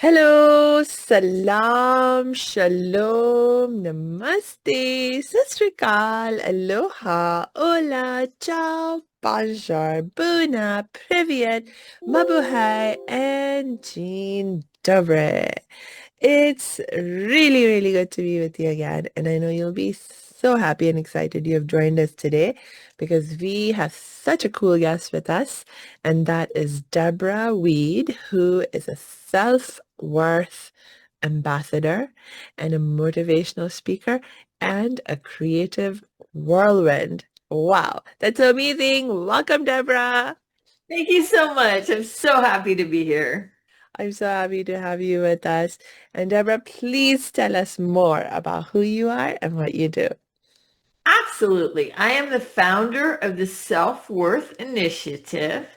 Hello, salam, shalom, namaste, sastrikal, aloha, hola, ciao, bonjour, buna, privyet, mabuhay, and jean dobre. It's really, really good to be with you again, and I know you'll be so happy and excited you have joined us today because we have such a cool guest with us, and that is Deborah Weed, who is a self-worth ambassador and a motivational speaker and a creative whirlwind. Wow, that's amazing. Welcome, Deborah. Thank you so much. I'm so happy to be here. I'm so happy to have you with us. And Deborah, please tell us more about who you are and what you do. Absolutely. I am the founder of the Self-Worth Initiative.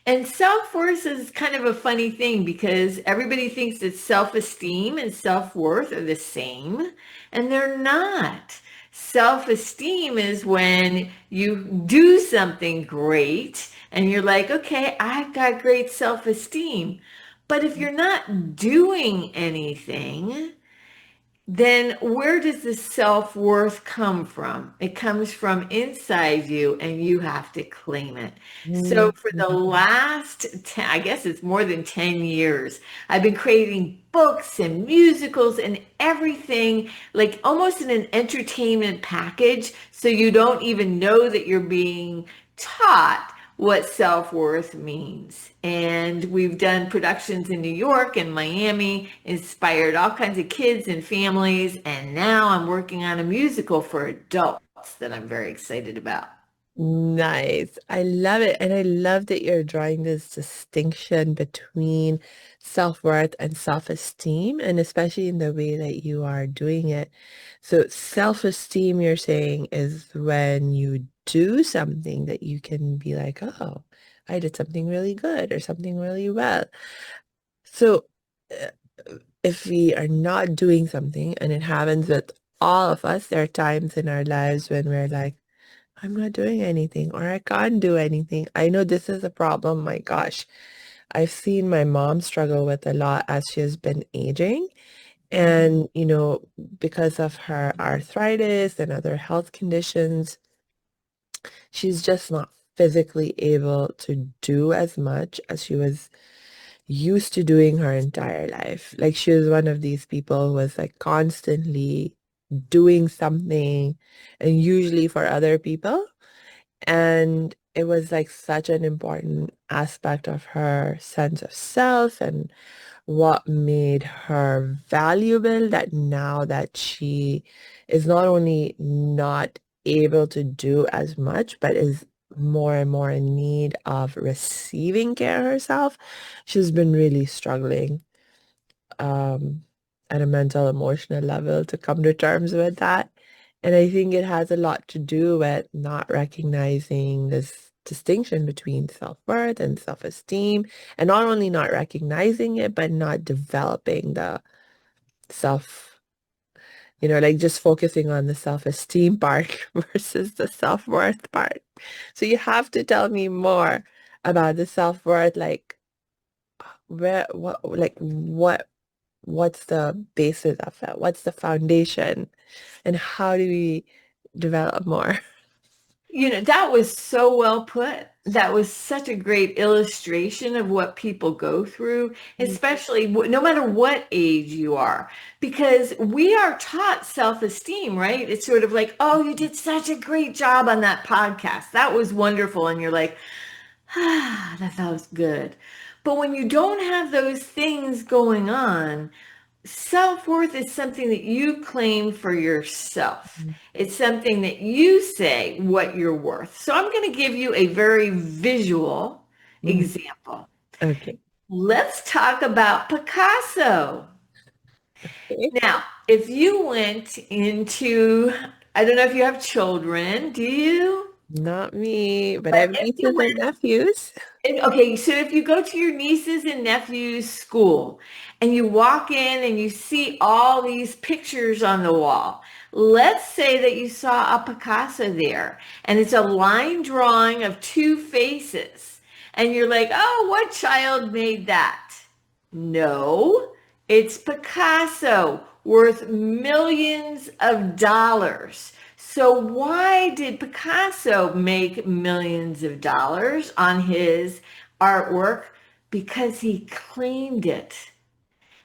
And self-worth is kind of a funny thing because everybody thinks that self-esteem and self-worth are the same, and they're not. Self-esteem is when you do something great and you're like, okay, I've got great self-esteem. But if you're not doing anything, then where does the self-worth come from? It comes from inside you and you have to claim it. So Mhm. for the last 10, I guess it's more than 10 years, I've been creating books and musicals and everything, like almost in an entertainment package. So you don't even know that you're being taught what self-worth means. And we've done productions in New York and Miami, inspired all kinds of kids and families. And now I'm working on a musical for adults that I'm very excited about. Nice. I love it. And I love that you're drawing this distinction between self-worth and self-esteem, and especially in the way that you are doing it. So self-esteem, you're saying, is when you do something that you can be like, oh, I did something really good or something really well. So uh, if we are not doing something, and it happens with all of us, there are times in our lives when we're like, I'm not doing anything or I can't do anything. I know this is a problem. My gosh, I've seen my mom struggle with a lot as she has been aging. And, because of her arthritis and other health conditions, she's just not physically able to do as much as she was used to doing her entire life. Like she was one of these people who was like constantly doing something and usually for other people. And it was like such an important aspect of her sense of self and what made her valuable, that now that she is not only not able to do as much, but is more and more in need of receiving care herself, she's been really struggling um, at a mental, emotional level to come to terms with that. And I think it has a lot to do with not recognizing this distinction between self-worth and self-esteem, and not only not recognizing it, but not developing the self, like just focusing on the self-esteem part versus the self-worth part. So you have to tell me more about the self-worth, like what's the basis of it? What's the foundation? And how do we develop more? That was so well put. That was such a great illustration of what people go through, especially no matter what age you are, because we are taught self-esteem, right? It's sort of like, oh, you did such a great job on that podcast. That was wonderful. And you're like, ah, that felt good. But when you don't have those things going on, self-worth is something that you claim for yourself. It's something that you say what you're worth. So I'm going to give you a very visual Mhm. example. Okay. Let's talk about Picasso. Okay. Now, if you went into, I don't know if you have children, do you? Not me, but I But have if you nieces went and nephews. Okay, so if you go to your nieces and nephews' school and you walk in and you see all these pictures on the wall, let's say that you saw a Picasso there and it's a line drawing of two faces, and you're like, oh, what child made that? No, It's Picasso, worth millions of dollars. So why did Picasso make millions of dollars on his artwork? Because he claimed it.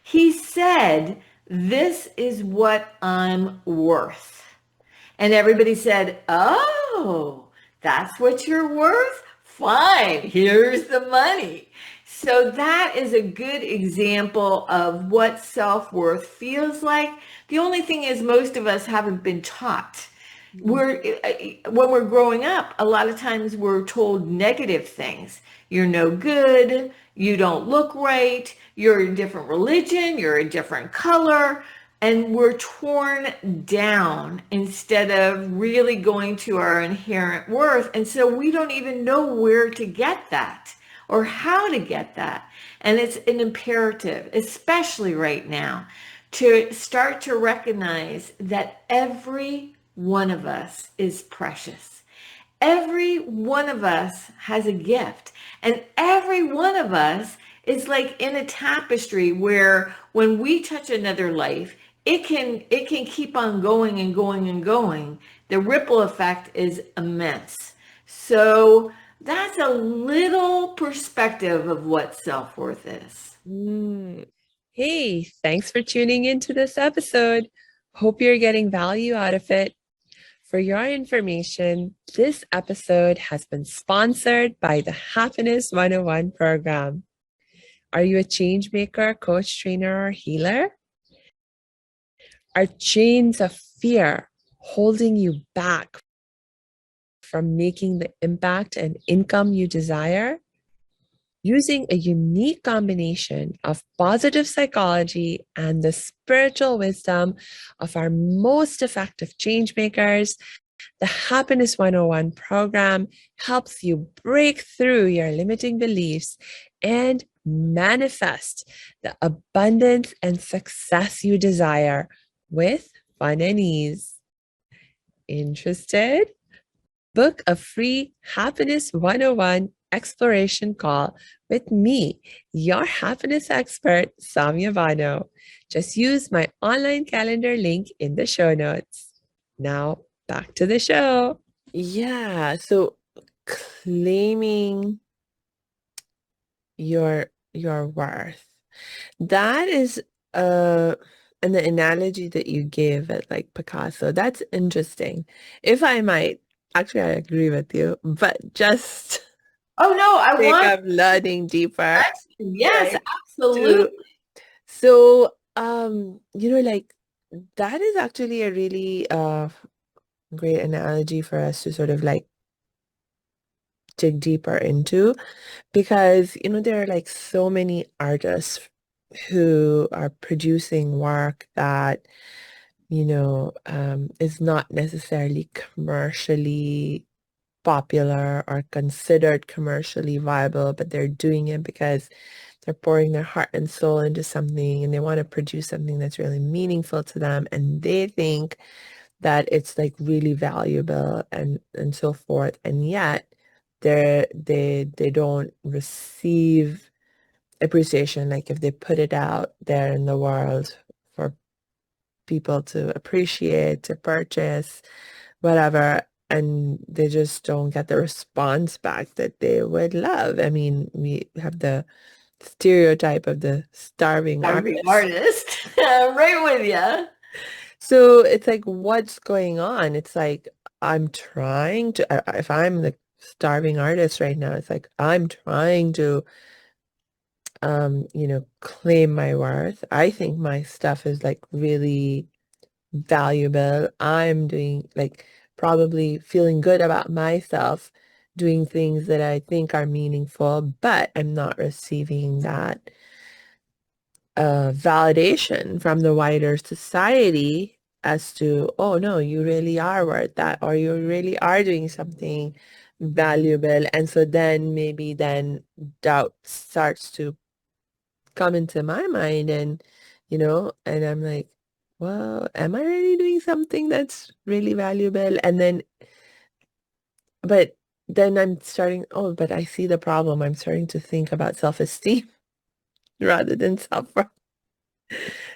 He said, "This is what I'm worth." And everybody said, "Oh, that's what you're worth? Fine, here's the money." So that is a good example of what self-worth feels like. The only thing is most of us haven't been taught. We're when we're growing up, a lot of times we're told negative things. You're no good, you don't look right, you're a different religion, you're a different color, and we're torn down instead of really going to our inherent worth. And so we don't even know where to get that or how to get that. And it's an imperative, especially right now, to start to recognize that every one of us is precious. Every one of us has a gift, and every one of us is like in a tapestry where when we touch another life, it can keep on going and going and going. The ripple effect is immense. So that's a little perspective of what self-worth is. Mm. Hey, thanks for tuning into this episode. Hope you're getting value out of it. For your information, this episode has been sponsored by the Happiness 101 program. Are you a change maker, coach, trainer, or healer? Are chains of fear holding you back from making the impact and income you desire? Using a unique combination of positive psychology and the spiritual wisdom of our most effective change makers, the Happiness 101 program helps you break through your limiting beliefs and manifest the abundance and success you desire with fun and ease. Interested? Book a free Happiness 101 exploration call with me, your happiness expert, Samia Bano. Just use my online calendar link in the show notes. Now, back to the show. Yeah, so claiming your worth. That is an analogy that you gave at like Picasso. That's interesting. If I might, actually I agree with you, but just Oh no, I sake want of learning deeper, yes, right? absolutely. To so like that is actually a really great analogy for us to sort of like dig deeper into because there are like so many artists who are producing work that is not necessarily commercially popular or considered commercially viable, but they're doing it because they're pouring their heart and soul into something and they want to produce something that's really meaningful to them and they think that it's like really valuable and so forth, and yet they don't receive appreciation like if they put it out there in the world for people to appreciate, to purchase, whatever, and they just don't get the response back that they would love. I mean, we have the stereotype of the starving Every artist. artist. I'm right with you. So it's like, what's going on? It's like, I'm trying to, if I'm the starving artist right now, it's like, I'm trying to, claim my worth. I think my stuff is like really valuable. I'm doing like probably feeling good about myself, doing things that I think are meaningful, but I'm not receiving that validation from the wider society as to, oh no, you really are worth that, or you really are doing something valuable. And so then maybe then doubt starts to come into my mind and I'm like, well, am I really doing something that's really valuable? And then, but then I'm starting, oh, but I see the problem. I'm starting to think about self-esteem rather than self-worth.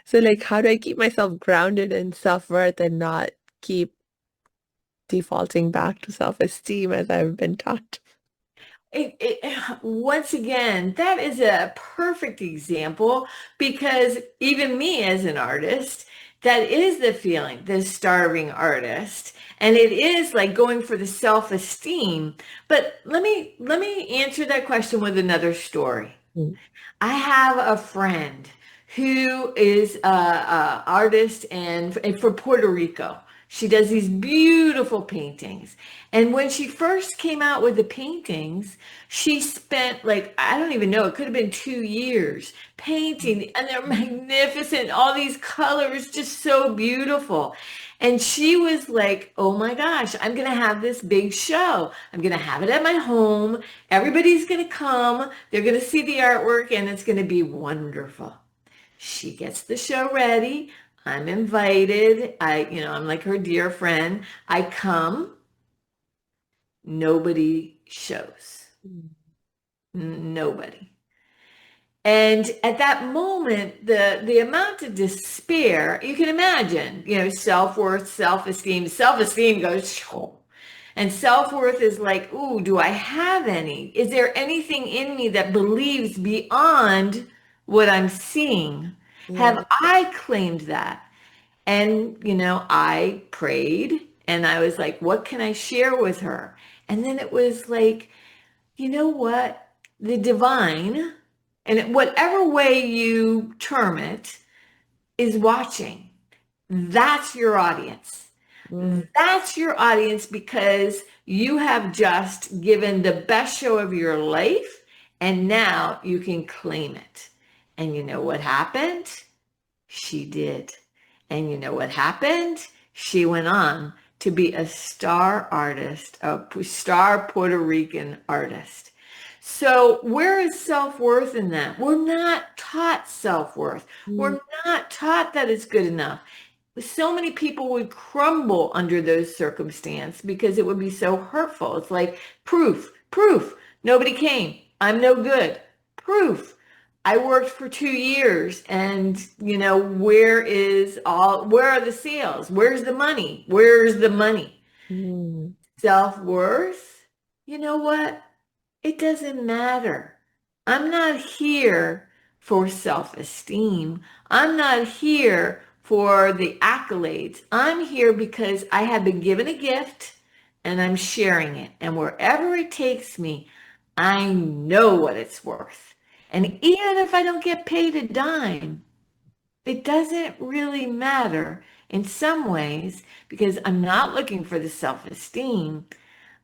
So like, how do I keep myself grounded in self-worth and not keep defaulting back to self-esteem as I've been taught? Once again, that is a perfect example because even me as an artist, that is the feeling, the starving artist. And it is like going for the self-esteem. But let me answer that question with another story. Mm, I have a friend who is a artist and for Puerto Rico. She does these beautiful paintings. And when she first came out with the paintings, she spent like, I don't even know, it could have been 2 years painting, and they're magnificent. All these colors, just so beautiful. And she was like, oh my gosh, I'm going to have this big show. I'm going to have it at my home. Everybody's going to come. They're going to see the artwork and it's going to be wonderful. She gets the show ready. I'm invited. I'm like her dear friend. I come. Nobody shows. mm, Nobody. And at that moment, the amount of despair, you can imagine, self-worth, self-esteem goes, "Shoo." And self-worth is like, ooh, do I have any? Is there anything in me that believes beyond what I'm seeing? yeah. Have I claimed that? And, I prayed and I was like, what can I share with her? And then it was like, you know what? The divine, and whatever way you term it, is watching. That's your audience. Mm, That's your audience because you have just given the best show of your life and now you can claim it. And you know what happened? She did. And you know what happened? She went on to be a star artist, a star Puerto Rican artist. So where is self-worth in that? We're not taught self-worth. mm, We're not taught that it's good enough. So many people would crumble under those circumstances because it would be so hurtful. It's like proof, proof. Nobody came. I'm no good. Proof. I worked for 2 years and where are the sales? Where's the money? Where's the money? mm, Self-worth? You know what? It doesn't matter. I'm not here for self-esteem. I'm not here for the accolades. I'm here because I have been given a gift and I'm sharing it. And wherever it takes me, I know what it's worth. And even if I don't get paid a dime, it doesn't really matter in some ways because I'm not looking for the self-esteem.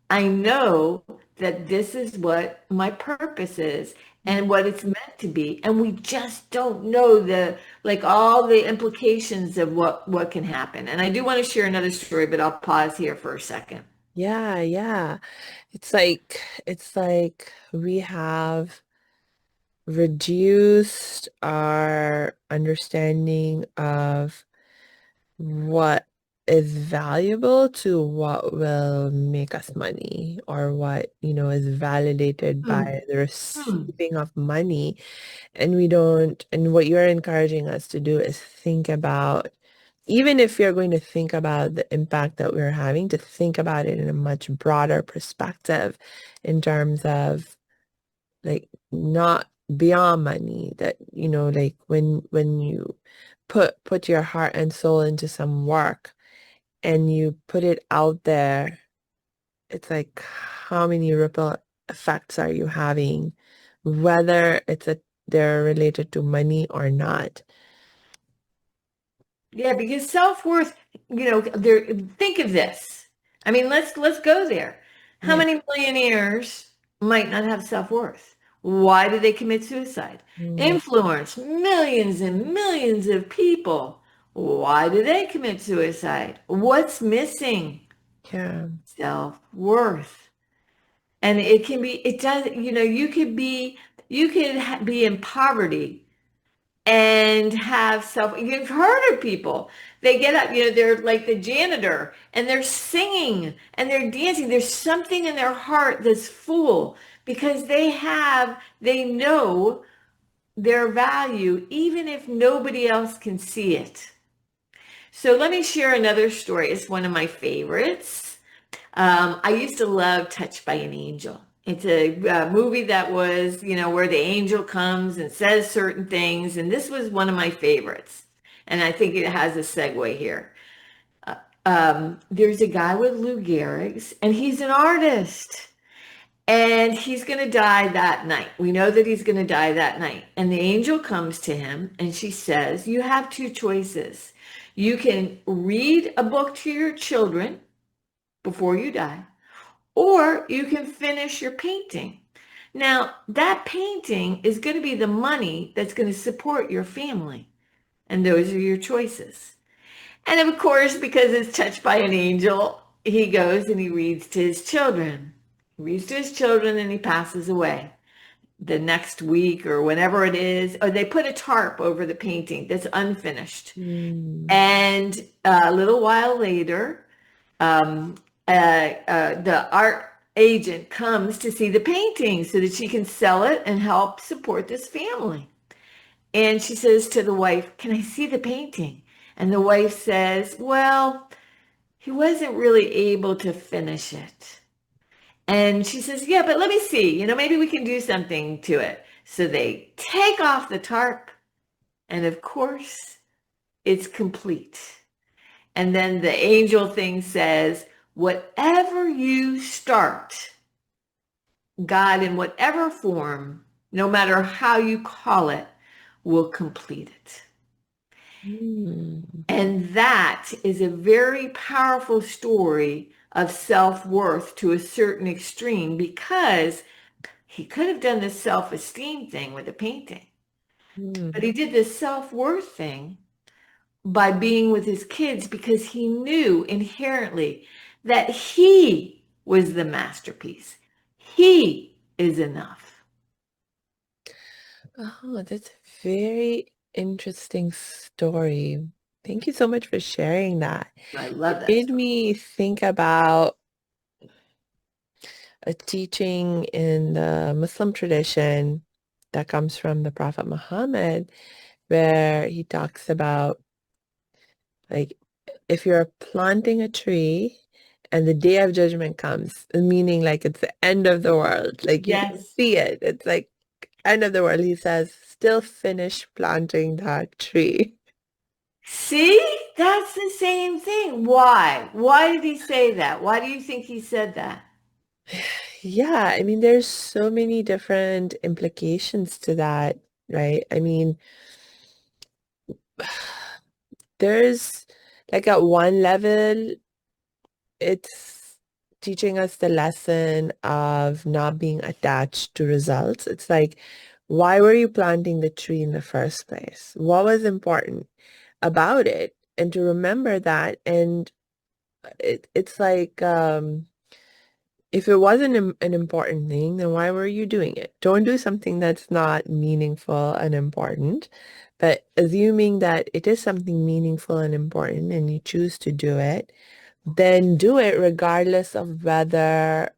I know that this is what my purpose is and what it's meant to be. And we just don't know all the implications of what can happen. And I do want to share another story, but I'll pause here for a second. yeah, yeah. It's like we have reduced our understanding of what is valuable to what will make us money or what, is validated Hmm. by the Hmm. receiving of money. And we don't, and what you're encouraging us to do is think about, even if you're going to think about the impact that we're having, to think about it in a much broader perspective in terms of like not beyond money, that like when you put your heart and soul into some work and you put it out there, it's like how many ripple effects are you having, whether they're related to money or not. Yeah, because self-worth, there, think of this. I mean, let's go there. How Yeah. many millionaires might not have self-worth? Why do they commit suicide? Mm, Influence millions and millions of people. Why do they commit suicide? What's missing? yeah. Self-worth. And it does, you could be in poverty and have you've heard of people, they get up, they're like the janitor and they're singing and they're dancing. There's something in their heart that's full because they know their value even if nobody else can see it. So let me share another story. It's one of my favorites. I used to love Touched by an Angel. It's a movie that was, where the angel comes and says certain things. And this was one of my favorites. And I think it has a segue here. There's a guy with Lou Gehrig's, and he's an artist. And he's going to die that night. We know that he's going to die that night. And the angel comes to him and she says, you have two choices. You can read a book to your children before you die, or you can finish your painting. Now, that painting is going to be the money that's going to support your family. And those are your choices. And of course, because it's touched by an angel, he goes and he reads to his children. He reads to his children and he passes away the next week or whenever it is. Or they put a tarp over the painting that's unfinished. Mm. And a little while later, the art agent comes to see the painting so that she can sell it and help support this family. And she says to the wife, can I see the painting? And the wife says, well, he wasn't really able to finish it. And she says, yeah, but let me see, maybe we can do something to it. So they take off the tarp, and of course, it's complete. And then the angel thing says, whatever you start, God in whatever form, no matter how you call it, will complete it. Mm. And that is a very powerful story of self-worth to a certain extreme, because he could have done the self-esteem thing with the painting, but Mm. he did the self-worth thing by being with his kids, because he knew inherently that he was the masterpiece. He is enough. Oh, that's a very interesting story. Thank you so much for sharing that. I It love that made story. me think about a teaching in the Muslim tradition that comes from the Prophet Muhammad, where he talks about, like, if you're planting a tree and the day of judgment comes, meaning like it's the end of the world, like you can Yes. see it, it's like end of the world. He says, still finish planting that tree. See, that's the same thing. Why? Why did he say that? Why do you think he said that? Yeah, I mean, there's so many different implications to that, right? I mean, there's like at one level, it's teaching us the lesson of not being attached to results. It's like, why were you planting the tree in the first place? What was important about it? And to remember that. And it's like, if it wasn't an important thing, then why were you doing it? Don't do something that's not meaningful and important. But assuming that it is something meaningful and important and you choose to do it, then do it regardless of whether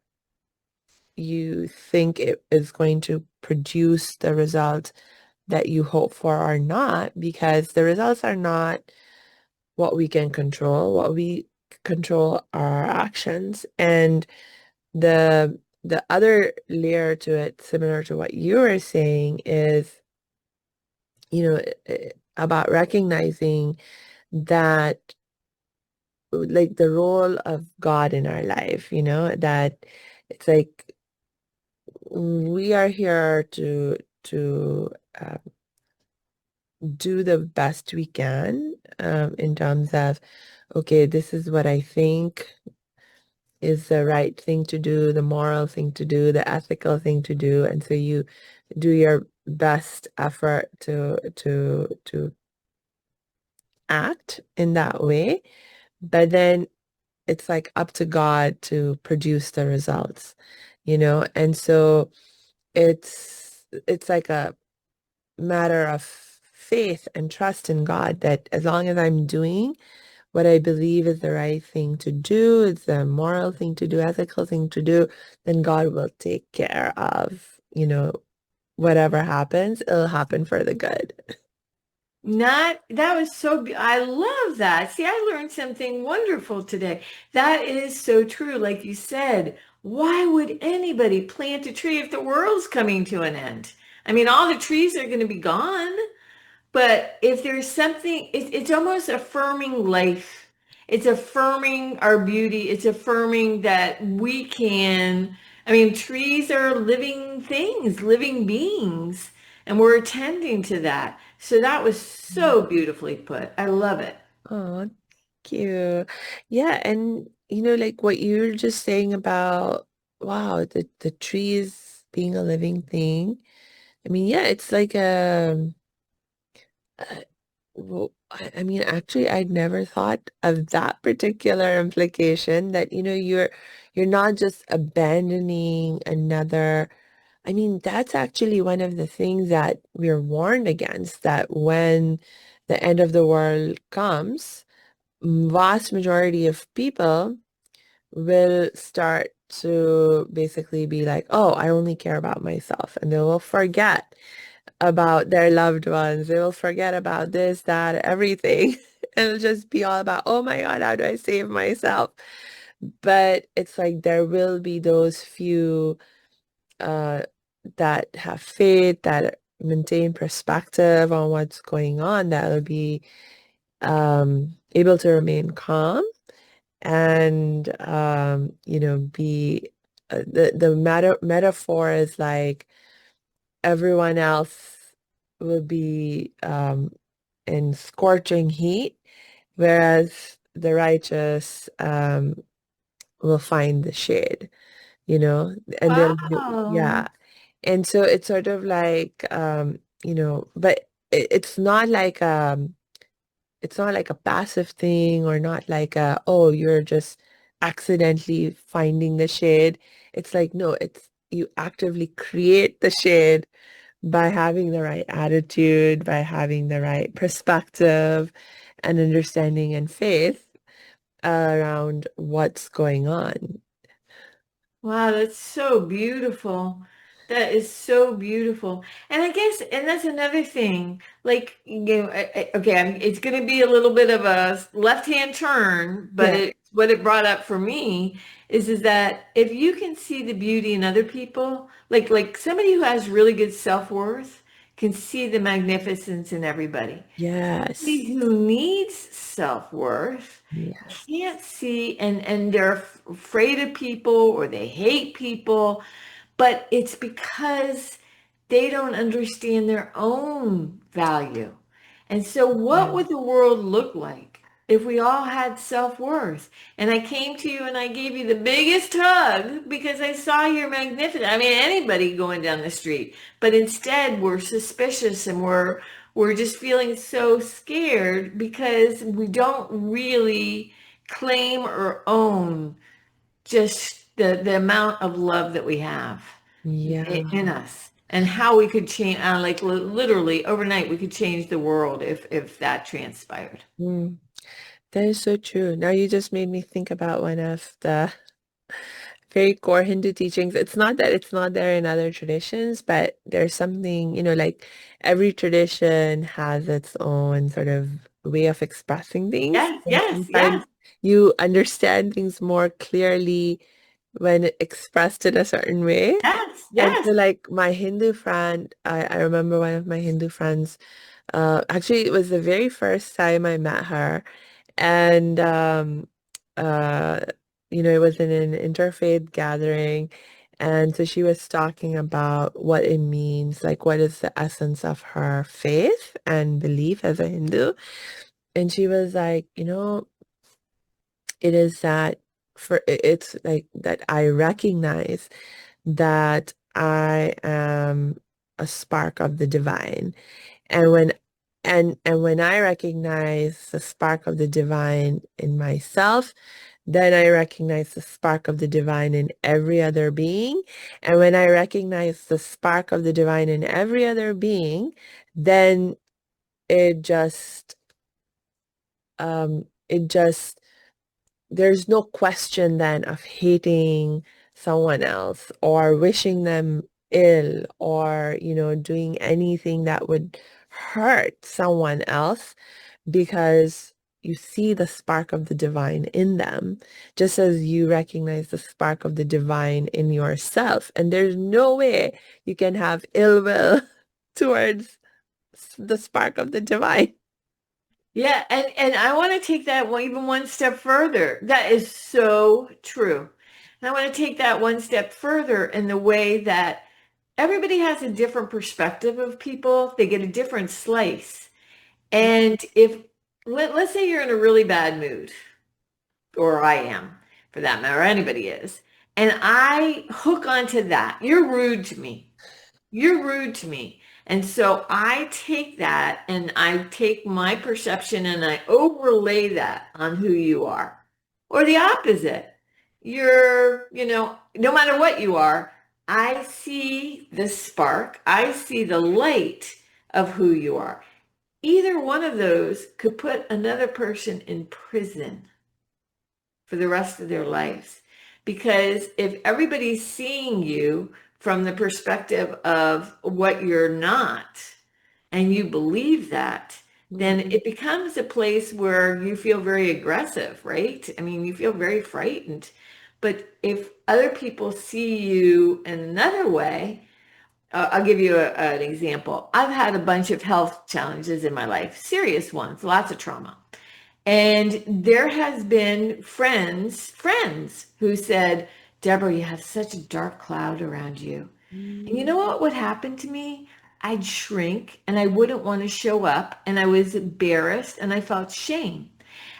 you think it is going to produce the result that you hope for or not, because the results are not what we can control. What we control are our actions. And the other layer to it, similar to what you were saying, is, about recognizing that, like, the role of God in our life, that it's like we are here to do the best we can, in terms of, okay, this is what I think is the right thing to do, the moral thing to do, the ethical thing to do, and so you do your best effort to act in that way. But then it's like up to God to produce the results, and so it's like a matter of faith and trust in God, that as long as I'm doing what I believe is the right thing to do, it's the moral thing to do, ethical thing to do, then God will take care of, whatever happens, it'll happen for the good. Not, that was so, I love that. See, I learned something wonderful today. That is so true. Like you said, why would anybody plant a tree if the world's coming to an end? I mean, all the trees are going to be gone. But if there's something, it's almost affirming life. It's affirming our beauty. It's affirming that we can, I mean, trees are living things, living beings, and we're attending to that. So that was so beautifully put. I love it. Oh, thank you. Yeah, and like what you were just saying about, wow, the trees being a living thing. I mean, yeah, it's like uh, well, I mean, actually, I'd never thought of that particular implication that, you're not just abandoning another. I mean, that's actually one of the things that we're warned against, that when the end of the world comes, vast majority of people will start to basically be like, oh, I only care about myself. And they will forget about their loved ones. They will forget about this, that, everything. And it'll just be all about, oh my God, how do I save myself? But it's like there will be those few uh, that have faith, that maintain perspective on what's going on, that will be able to remain calm and be the metaphor is like everyone else will be in scorching heat, whereas the righteous will find the shade, and they'll do, Wow. yeah. And so it's sort of like but it's not like a passive thing, or not like oh, you're just accidentally finding the shade. It's like, no, it's you actively create the shade by having the right attitude, by having the right perspective and understanding and faith around what's going on. Wow, that's so beautiful. That is so beautiful. And I guess, and that's another thing. Like, okay, it's going to be a little bit of a left-hand turn, but Yeah. it what it brought up for me is that if you can see the beauty in other people, like somebody who has really good self-worth can see the magnificence in everybody. Yes. Somebody who needs self-worth Yes. can't see, and they're afraid of people or they hate people, but it's because they don't understand their own value. And so Yeah. what would the world look like if we all had self-worth? And I came to you and I gave you the biggest hug because I saw you're magnificent. I mean, anybody going down the street, but instead we're suspicious and we're just feeling so scared because we don't really claim or own just the amount of love that we have Yeah. in us and how we could change, like literally overnight, we could change the world if that transpired. Mm, that is so true. Now you just made me think about one of the very core Hindu teachings. It's not that it's not there in other traditions, but there's something, like every tradition has its own sort of way of expressing things. Yes, And yes, sometimes yes, you understand things more clearly when expressed in a certain way. yes, And yes. so like my Hindu friend, I remember one of my Hindu friends, actually it was the very first time I met her. And uh it was in an interfaith gathering, and so she was talking about what it means, like what is the essence of her faith and belief as a Hindu. And she was like, it is that it's like that I recognize that I am a spark of the divine. And when I recognize the spark of the divine in myself, then I recognize the spark of the divine in every other being. And when I recognize the spark of the divine in every other being, then it just it just there's no question then of hating someone else or wishing them ill or, doing anything that would hurt someone else because you see the spark of the divine in them, just as you recognize the spark of the divine in yourself. And there's no way you can have ill will towards the spark of the divine. Yeah, and I want to take that even one step further. That is so true. And I want to take that one step further in the way that everybody has a different perspective of people. They get a different slice. And if let's say you're in a really bad mood, or I am for that matter, or anybody is, and I hook onto that, you're rude to me. You're rude to me. And so I take that and I take my perception and I overlay that on who you are. Or the opposite. No matter what you are, I see the spark, I see the light of who you are. Either one of those could put another person in prison for the rest of their lives. Because if everybody's seeing you from the perspective of what you're not, and you believe that, then Mhm. it becomes a place where you feel very aggressive, right? I mean, you feel very frightened. But if other people see you in another way, I'll give you an example. I've had a bunch of health challenges in my life, serious ones, lots of trauma. And there has been friends who said, Deborah, you have such a dark cloud around you. And you know Mm. what would happen to me? I'd shrink and I wouldn't want to show up and I was embarrassed and I felt shame.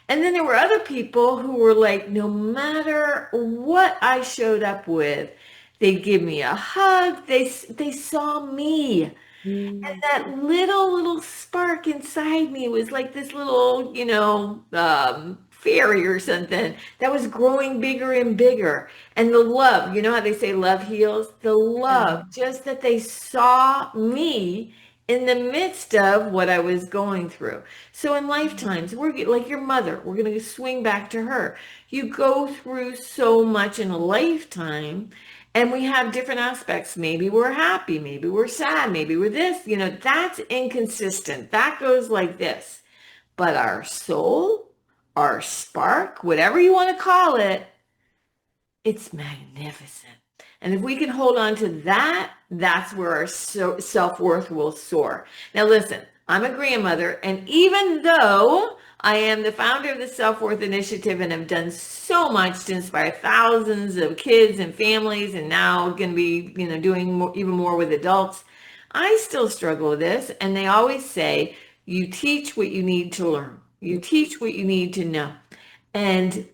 And then there were other people who were like, no matter what I showed up with, they'd give me a hug. They saw me. Mm. That little spark inside me was like this little, fairy or something that was growing bigger and bigger. And the love, you know how they say love heals? The Yeah. love, just that they saw me in the midst of what I was going through. So in lifetimes, we're like your mother, we're going to swing back to her. You go through so much in a lifetime and we have different aspects. Maybe we're happy, maybe we're sad, maybe we're this, that's inconsistent. That goes like this. But our soul, our spark, whatever you want to call it, it's magnificent. And if we can hold on to that, that's where our self-worth will soar. Now, listen, I'm a grandmother, and even though I am the founder of the Self-Worth Initiative and have done so much to inspire thousands of kids and families, and now going to be, doing more, even more with adults, I still struggle with this. And they always say, you teach what you need to learn. You teach what you need to know. And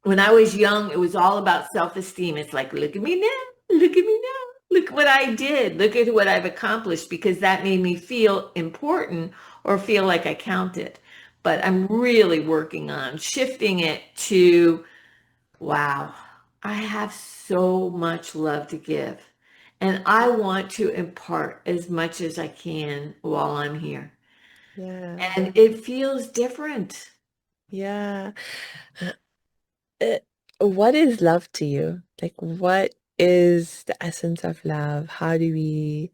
when I was young, it was all about self-esteem. It's like, look at me now, look at me now, look what I did, look at what I've accomplished, because that made me feel important or feel like I counted. But I'm really working on shifting it to, wow, I have so much love to give. And I want to impart as much as I can while I'm here. Yeah. And it feels different. Yeah. Uh, what is love to you? Like, what is the essence of love? How do we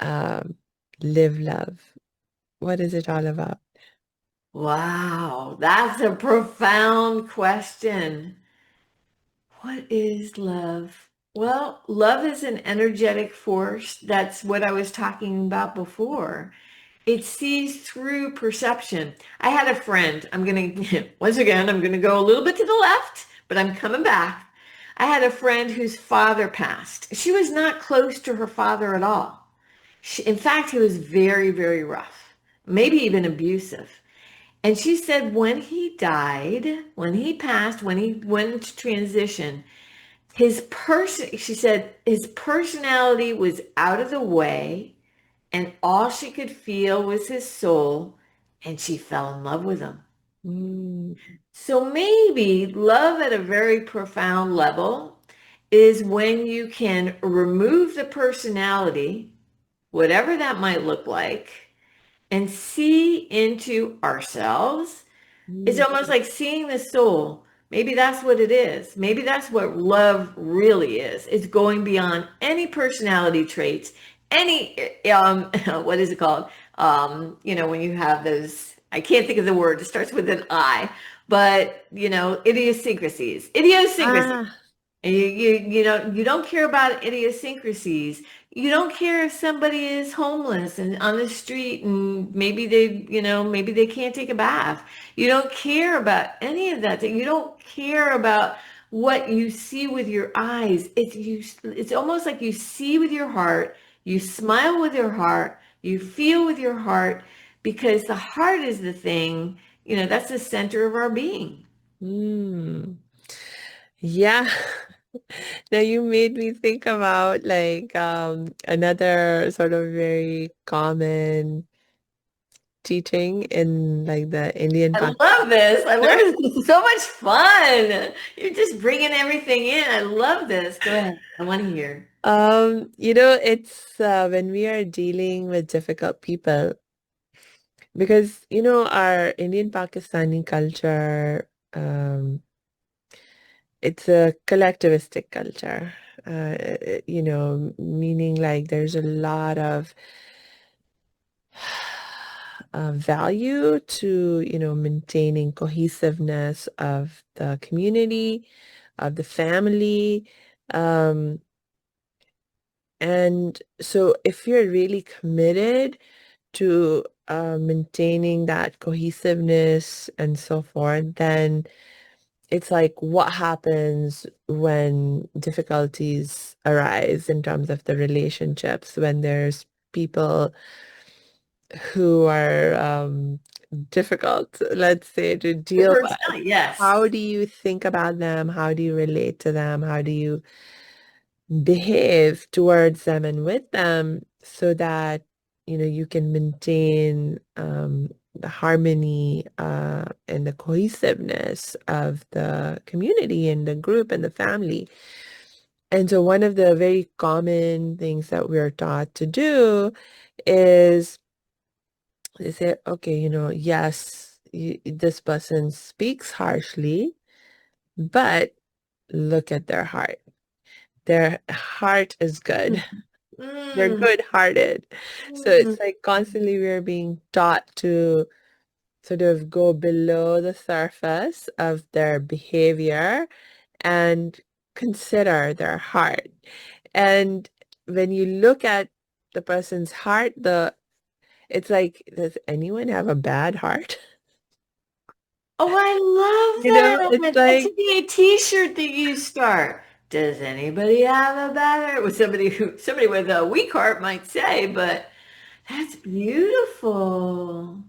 um, live love? What is it all about? Wow, that's a profound question. What is love? Well, love is an energetic force. That's what I was talking about before. It sees through perception. I had a friend, I'm going to, once again, I'm going to go a little bit to the left, but I'm coming back. I had a friend whose father passed. She was not close to her father at all. In fact, he was very, very rough, maybe even abusive. And she said when he died, when he passed, when he went into transition, she said his personality was out of the way and all she could feel was his soul and she fell in love with him. Mm. So maybe love at a very profound level is when you can remove the personality, whatever that might look like, and see into ourselves. It's Mm. almost like seeing the soul. Maybe that's what it is. Maybe that's what love really is. It's going beyond any personality traits, any what is it called? When you have those, I can't think of the word. It starts with an I, but idiosyncrasies. Idiosyncrasies. Ah, And you don't care about idiosyncrasies. You don't care if somebody is homeless and on the street and maybe they can't take a bath. You don't care about any of that. You don't care about what you see with your eyes. It's almost like you see with your heart, you smile with your heart, you feel with your heart, because the heart is the thing, that's the center of our being. mm, yeah. Now you made me think about like another sort of very common teaching in like the Indian I Pakistan. love this. I love this. This is so much fun. You're just bringing everything in. I love this. Go ahead. I want to hear. It's when we are dealing with difficult people, because our Indian Pakistani culture, it's a collectivistic culture. Meaning like there's a lot of value to, maintaining cohesiveness of the community, of the family. Um, and so if you're really committed to maintaining that cohesiveness and so forth, then it's like what happens when difficulties arise in terms of the relationships, when there's people who are difficult, let's say, to Your deal with. personality. Yes. How do you think about them? How do you relate to them? How do you behave towards them and with them so that, you can maintain the harmony and the cohesiveness of the community and the group and the family. And so one of the very common things that we're taught to do is they say, okay, yes, this person speaks harshly, but look at their heart. Their heart is good. They're Mm, good-hearted. So mm. it's like constantly we're being taught to sort of go below the surface of their behavior and consider their heart. And when you look at the person's heart, it's like, does anyone have a bad heart? Oh, I love It's that. That like should be a t-shirt that you start. Does anybody have a better? With somebody with a weak heart might say, but that's beautiful.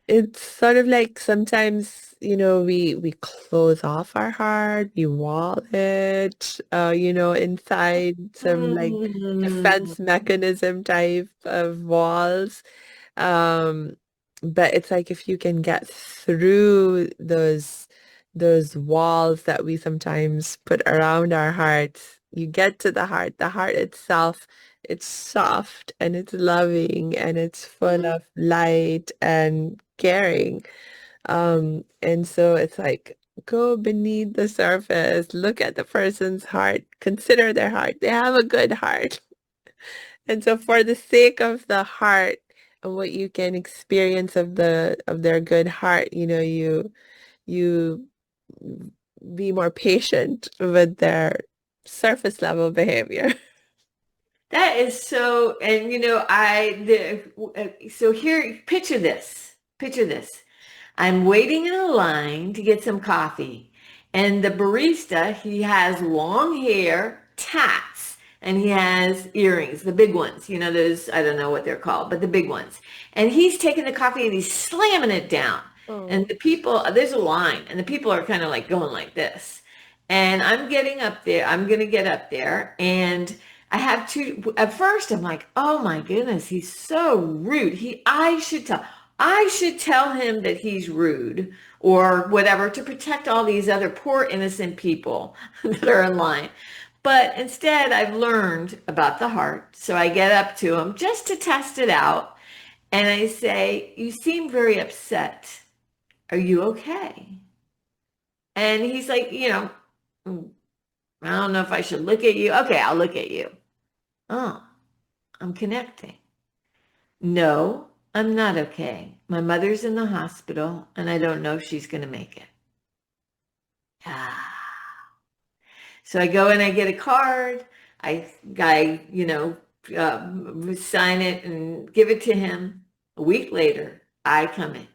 it's sort of like sometimes, we close off our heart, we wall it, inside some like Mm. defense mechanism type of walls. Um, but it's like if you can get through those walls that we sometimes put around our hearts, you get to the heart itself, it's soft and it's loving and it's full of light and caring. And so it's like go beneath the surface, look at the person's heart, consider their heart. They have a good heart. And so for the sake of the heart and what you can experience of their good heart, you be more patient with their surface level behavior. That is so, and so here, picture this. Picture this. I'm waiting in a line to get some coffee. And the barista, he has long hair, tats, and he has earrings, the big ones. Those, I don't know what they're called, but the big ones. And he's taking the coffee and he's slamming it down. And Oh. the people, there's a line, and the people are kind of like going like this. And I'm getting up there. I'm going to get up there. And I have to, at first I'm like, oh my goodness, he's so rude. I should tell him that he's rude or whatever to protect all these other poor innocent people that are in line. But instead, I've learned about the heart. So I get up to him just to test it out. And I say, you seem very upset. Are you okay? And he's like, "Mm, I don't know if I should look at you. Okay, I'll look at you. Oh, I'm connecting. No, I'm not okay. My mother's in the hospital and I don't know if she's going to make it. Ah. So I go and I get a card. I sign it and give it to him. A week later, I come in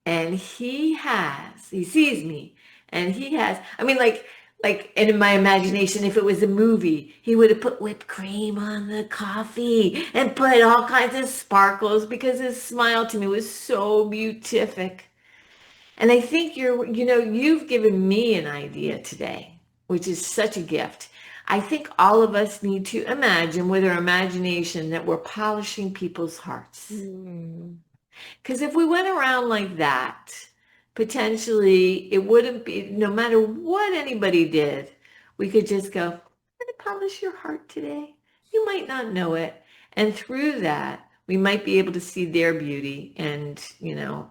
and he sees me and he has, I mean, and in my imagination, if it was a movie, he would have put whipped cream on the coffee and put all kinds of sparkles because his smile to me was so beatific. And I think you've given me an idea today, which is such a gift. I think all of us need to imagine with our imagination that we're polishing people's hearts. Mm. Because if we went around like that, potentially it wouldn't be, no matter what anybody did, we could just go, I'm going to polish your heart today. You might not know it. And through that, we might be able to see their beauty and,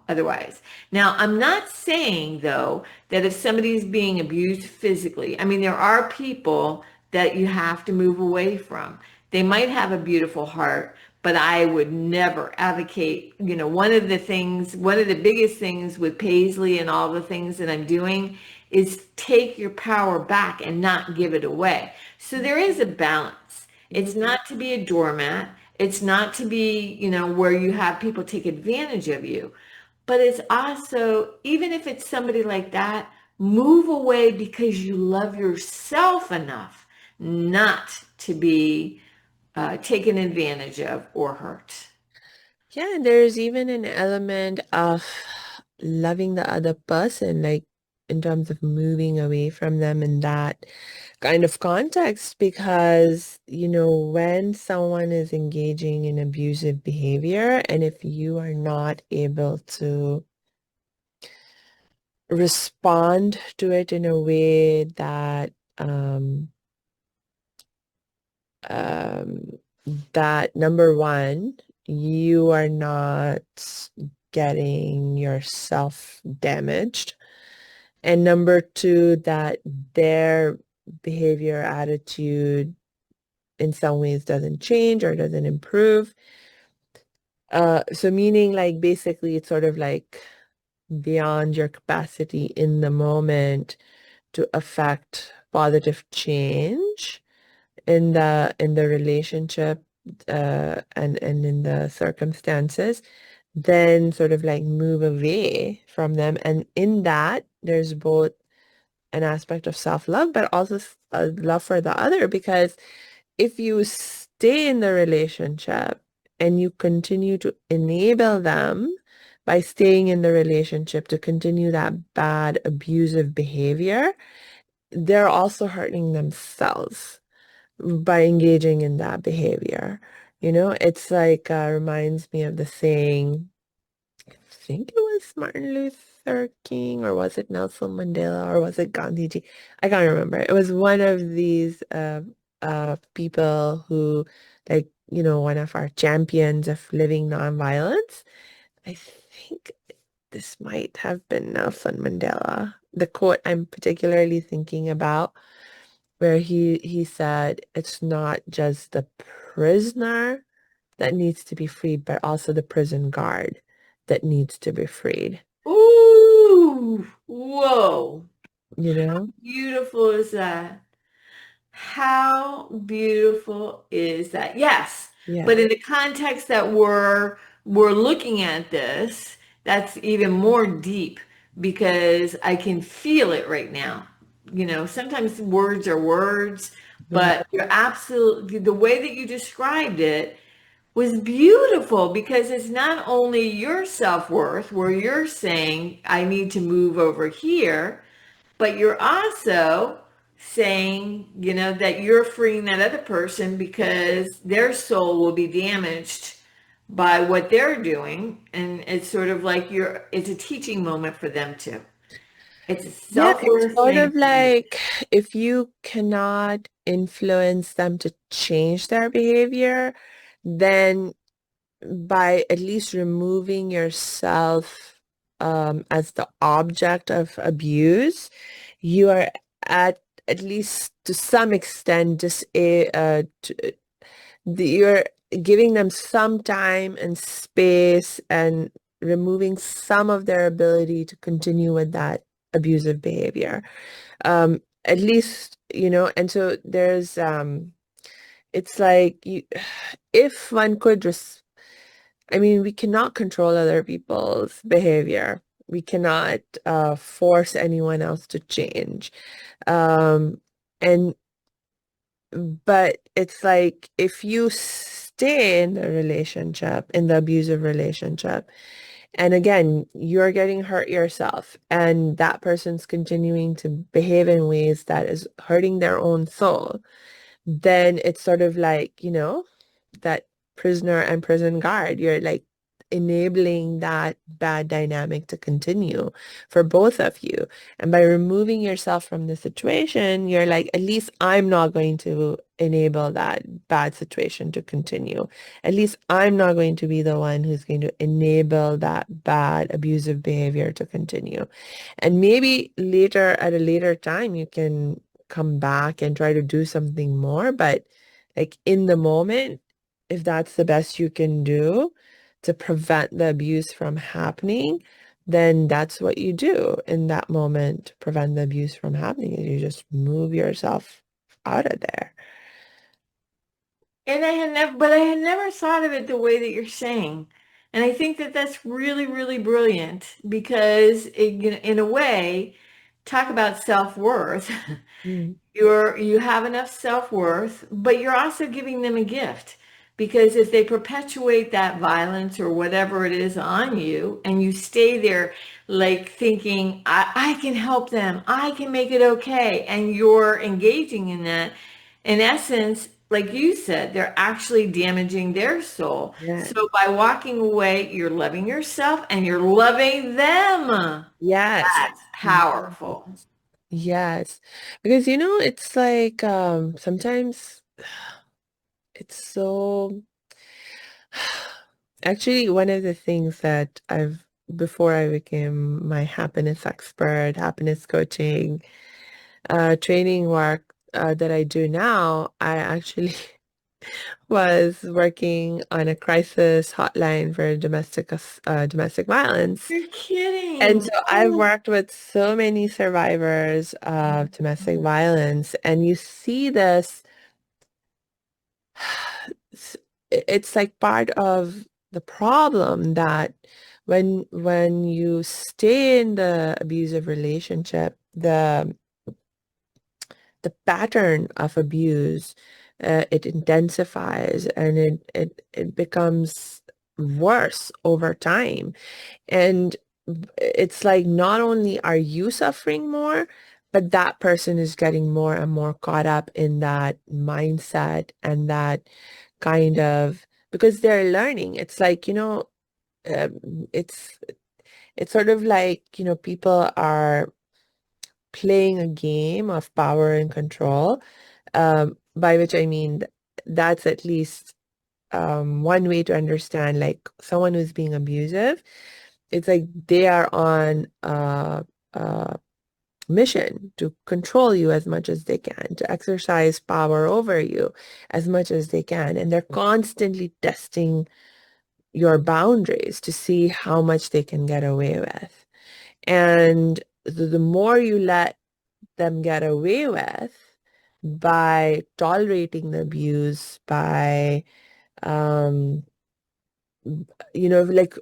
otherwise. Now, I'm not saying, though, that if somebody's being abused physically, I mean, there are people that you have to move away from. They might have a beautiful heart, but I would never advocate, one of the biggest things with Paisley and all the things that I'm doing is take your power back and not give it away. So there is a balance. It's not to be a doormat. It's not to be, where you have people take advantage of you. But it's also, even if it's somebody like that, move away because you love yourself enough not to be taken advantage of or hurt. Yeah, and there's even an element of loving the other person, like in terms of moving away from them in that kind of context, because, when someone is engaging in abusive behavior, and if you are not able to respond to it in a way that um, that number one, you are not getting yourself damaged. And number two, that their behavior attitude in some ways doesn't change or doesn't improve. So meaning like basically it's sort of like beyond your capacity in the moment to affect positive change in the relationship and in the circumstances, then sort of like move away from them. And in that, there's both an aspect of self-love, but also a love for the other. Because if you stay in the relationship and you continue to enable them by staying in the relationship to continue that bad abusive behavior, they're also hurting themselves by engaging in that behavior. It's like reminds me of the saying, I think it was Martin Luther King, or was it Nelson Mandela, or was it Gandhiji? I can't remember. It was one of these people who, like, one of our champions of living nonviolence. I think this might have been Nelson Mandela. The quote I'm particularly thinking about, where he said it's not just the prisoner that needs to be freed, but also the prison guard that needs to be freed. Ooh, whoa. You know? Beautiful is that? How beautiful is that? Yes, but Yeah. in the context that we're looking at this, that's even more deep because I can feel it right now. Sometimes words are words, Yeah. but you're absolutely, the way that you described it was beautiful because it's not only your self-worth where you're saying, I need to move over here, but you're also saying, that you're freeing that other person because their soul will be damaged by what they're doing. And it's sort of like it's a teaching moment for them too. It's a Yeah, it's self-worth sort thing of for you. like if you cannot influence them to change their behavior, then by at least removing yourself as the object of abuse, you are at least to some extent just you're giving them some time and space and removing some of their ability to continue with that abusive behavior. At least, and so it's like if one could I mean, we cannot control other people's behavior. We cannot force anyone else to change. Um, and but it's like if you stay in the relationship, in the abusive relationship, and again, you're getting hurt yourself, and that person's continuing to behave in ways that is hurting their own soul, then it's sort of like, that prisoner and prison guard. You're like enabling that bad dynamic to continue for both of you. And by removing yourself from the situation, you're like, at least I'm not going to enable that bad situation to continue. At least I'm not going to be the one who's going to enable that bad abusive behavior to continue. And maybe later, at a later time, you can come back and try to do something more. But like in the moment, if that's the best you can do to prevent the abuse from happening, then that's what you do in that moment to prevent the abuse from happening. Is you just move yourself out of there. And I had never thought of it the way that you're saying. And I think that that's really, really brilliant because in a way, talk about self-worth. Mm. You have enough self-worth, but you're also giving them a gift because if they perpetuate that violence or whatever it is on you and you stay there like thinking, I can help them, I can make it okay, and you're engaging in that, in essence, like you said, they're actually damaging their soul. Yeah. So by walking away, you're loving yourself and you're loving them. Yes. That's powerful. Yes. Because it's like sometimes it's so actually one of the things that before I became my happiness expert, happiness coaching, training work that I do now, I actually was working on a crisis hotline for domestic violence. You're And kidding. so I've worked with so many survivors of domestic violence, and you see this, it's it's like part of the problem that when you stay in the abusive relationship, the pattern of abuse, it intensifies and it becomes worse over time. And it's like not only are you suffering more, but that person is getting more and more caught up in that mindset and that kind of, because they're learning. It's like, it's sort of like, people are playing a game of power and control, by which I mean that's at least one way to understand like someone who's being abusive. It's like they are on a mission to control you as much as they can, to exercise power over you as much as they can. And they're constantly testing your boundaries to see how much they can get away with. And the more you let them get away with by tolerating the abuse, by um, like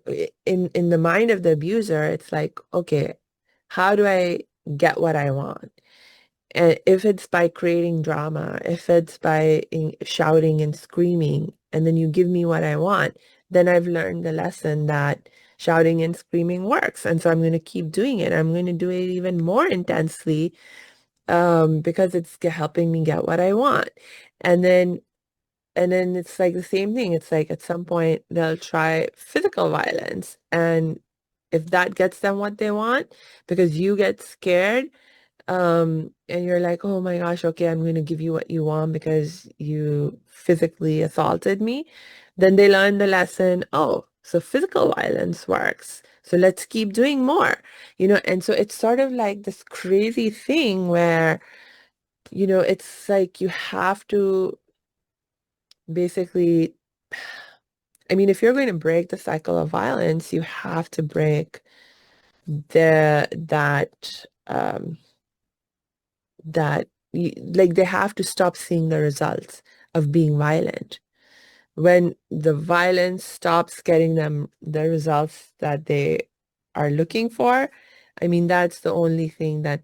in the mind of the abuser, it's like, okay, how do I get what I want? And if it's by creating drama, if it's by shouting and screaming, and then you give me what I want, then I've learned the lesson that shouting and screaming works. And so I'm going to keep doing it. I'm going to do it even more intensely, because it's helping me get what I want. And then it's like the same thing. It's like at some point they'll try physical violence. And if that gets them what they want, because you get scared, and you're like, oh my gosh, okay, I'm going to give you what you want because you physically assaulted me, then they learn the lesson, oh, so physical violence works. So let's keep doing more, and so it's sort of like this crazy thing where, it's like you have to basically, I mean, if you're going to break the cycle of violence, you have to break like they have to stop seeing the results of being violent. When the violence stops getting them the results that they are looking for, I mean, that's the only thing that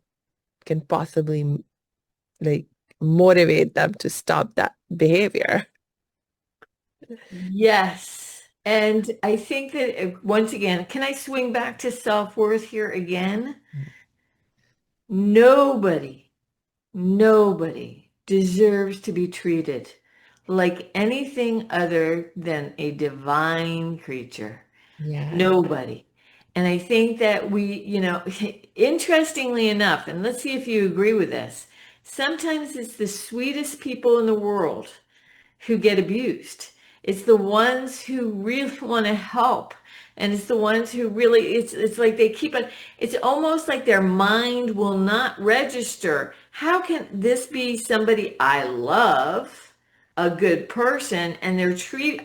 can possibly like motivate them to stop that behavior. Yes. And I think that once again, can I swing back to self-worth here again? Nobody, nobody deserves to be treated like anything other than a divine creature. Yes. Nobody. And I think that interestingly enough, and let's see if you agree with this, sometimes it's the sweetest people in the world who get abused. It's the ones who really want to help. And it's the ones who really, it's like they keep it, it's almost like their mind will not register. How can this be somebody I love, a good person, and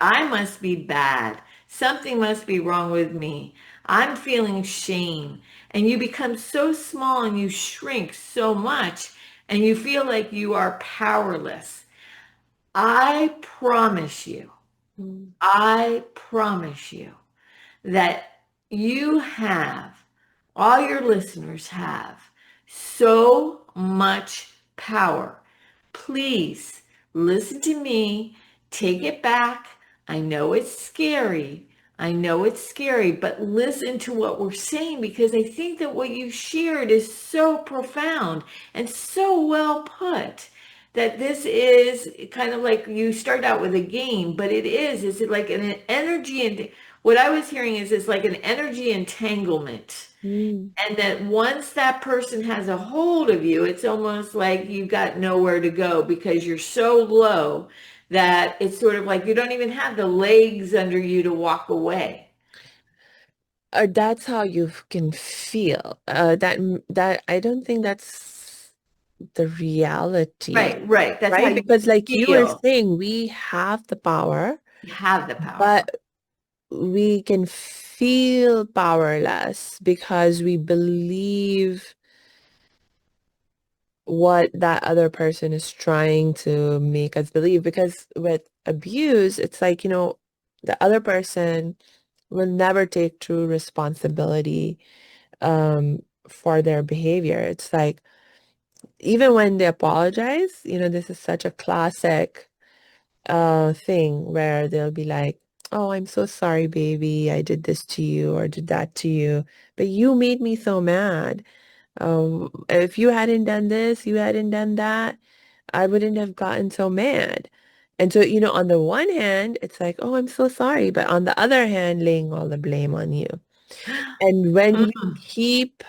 I must be bad. Something must be wrong with me. I'm feeling shame. And you become so small and you shrink so much and you feel like you are powerless. I promise you, Mm. I promise you that you have, all your listeners have so much power. Please listen to me, take it back. I know it's scary. I know it's scary, but listen to what we're saying because I think that what you shared is so profound and so well put that this is kind of like you start out with a game, but it's like an energy, and what I was hearing is it's like an energy entanglement. Mm. And that once that person has a hold of you, it's almost like you've got nowhere to go because you're so low that it's sort of like you don't even have the legs under you to walk away. That's how you can feel. That I don't think that's the reality, Right, right. That's how right? you Because like you were feel. saying, we have the power, You have the power. but we can feel powerless because we believe what that other person is trying to make us believe. Because with abuse, it's like, the other person will never take true responsibility for their behavior. It's like even when they apologize, this is such a classic thing where they'll be like, "Oh, I'm so sorry, baby. I did this to you or did that to you, but you made me so mad. If you hadn't done this, you hadn't done that, I wouldn't have gotten so mad." And so, on the one hand, it's like, "Oh, I'm so sorry," but on the other hand, laying all the blame on you. And when you Mm. keep